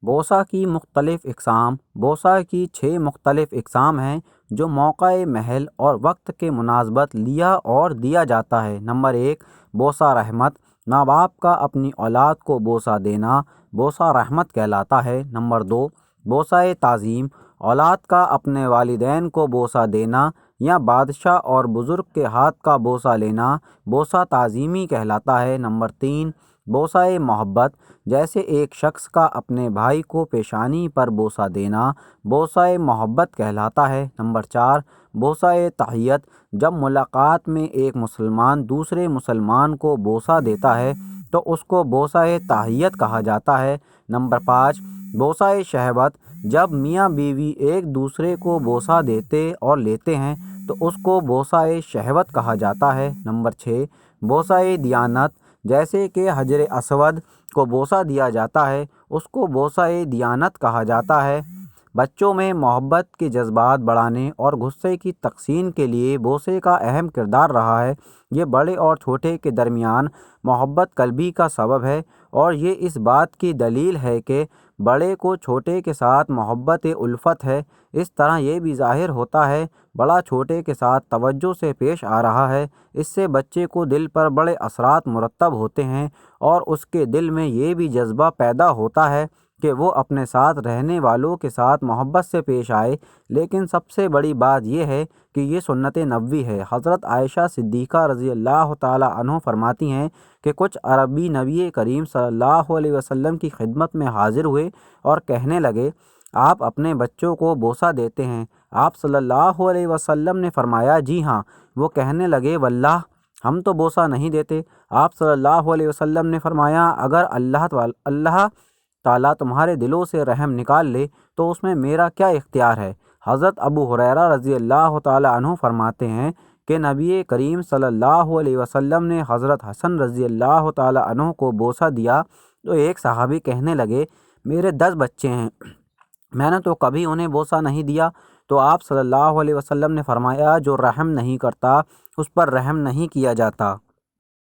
بوسہ کی مختلف اقسام۔ بوسہ کی 6 مختلف اقسام ہیں جو موقع محل اور وقت کے مناسبت لیا اور دیا جاتا ہے۔ نمبر 1، بوسہ رحمت، ماں باپ کا اپنی اولاد کو بوسہ دینا بوسہ رحمت کہلاتا ہے۔ نمبر 2، بوسہ تعظیم، اولاد کا اپنے والدین کو بوسہ دینا یا بادشاہ اور بزرگ کے ہاتھ کا بوسہ لینا بوسہ تعظیمی کہلاتا ہے۔ نمبر 3، بوسہ محبت، جیسے ایک شخص کا اپنے بھائی کو پیشانی پر بوسہ دینا بوسہ محبت کہلاتا ہے۔ نمبر 4، بوسہ تحیت، جب ملاقات میں ایک مسلمان دوسرے مسلمان کو بوسہ دیتا ہے تو اس کو بوسہ تحیت کہا جاتا ہے۔ نمبر 5، بوسہ شہوت، جب میاں بیوی ایک دوسرے کو بوسہ دیتے اور لیتے ہیں تو اس کو بوسہ شہوت کہا جاتا ہے۔ نمبر 6، بوسہ دیانت، جیسے کہ حجر اسود کو بوسہ دیا جاتا ہے اس کو بوسہ دیانت کہا جاتا ہے۔ بچوں میں محبت کے جذبات بڑھانے اور غصے کی تسکین کے لیے بوسے کا اہم کردار رہا ہے۔ یہ بڑے اور چھوٹے کے درمیان محبت قلبی کا سبب ہے اور یہ اس بات کی دلیل ہے کہ بڑے کو چھوٹے کے ساتھ محبت الفت ہے۔ اس طرح یہ بھی ظاہر ہوتا ہے بڑا چھوٹے کے ساتھ توجہ سے پیش آ رہا ہے، اس سے بچے کو دل پر بڑے اثرات مرتب ہوتے ہیں اور اس کے دل میں یہ بھی جذبہ پیدا ہوتا ہے کہ وہ اپنے ساتھ رہنے والوں کے ساتھ محبت سے پیش آئے۔ لیکن سب سے بڑی بات یہ ہے کہ یہ سنت نبوی ہے۔ حضرت عائشہ صدیقہ رضی اللہ تعالی عنہ فرماتی ہیں کہ کچھ عربی نبی کریم صلی اللہ علیہ وسلم کی خدمت میں حاضر ہوئے اور کہنے لگے، آپ اپنے بچوں کو بوسہ دیتے ہیں؟ آپ صلی اللہ علیہ وسلم نے فرمایا، جی ہاں۔ وہ کہنے لگے، واللہ ہم تو بوسہ نہیں دیتے۔ آپ صلی اللہ علیہ وسلم نے فرمایا، اگر اللہ تعالیٰ تمہارے دلوں سے رحم نکال لے تو اس میں میرا کیا اختیار ہے؟ حضرت ابو ہریرہ رضی اللہ تعالی عنہ فرماتے ہیں کہ نبی کریم صلی اللہ علیہ وسلم نے حضرت حسن رضی اللہ تعالی عنہ کو بوسہ دیا تو ایک صحابی کہنے لگے، میرے 10 بچے ہیں، میں نے تو کبھی انہیں بوسہ نہیں دیا۔ تو آپ صلی اللہ علیہ وسلم نے فرمایا، جو رحم نہیں کرتا اس پر رحم نہیں کیا جاتا۔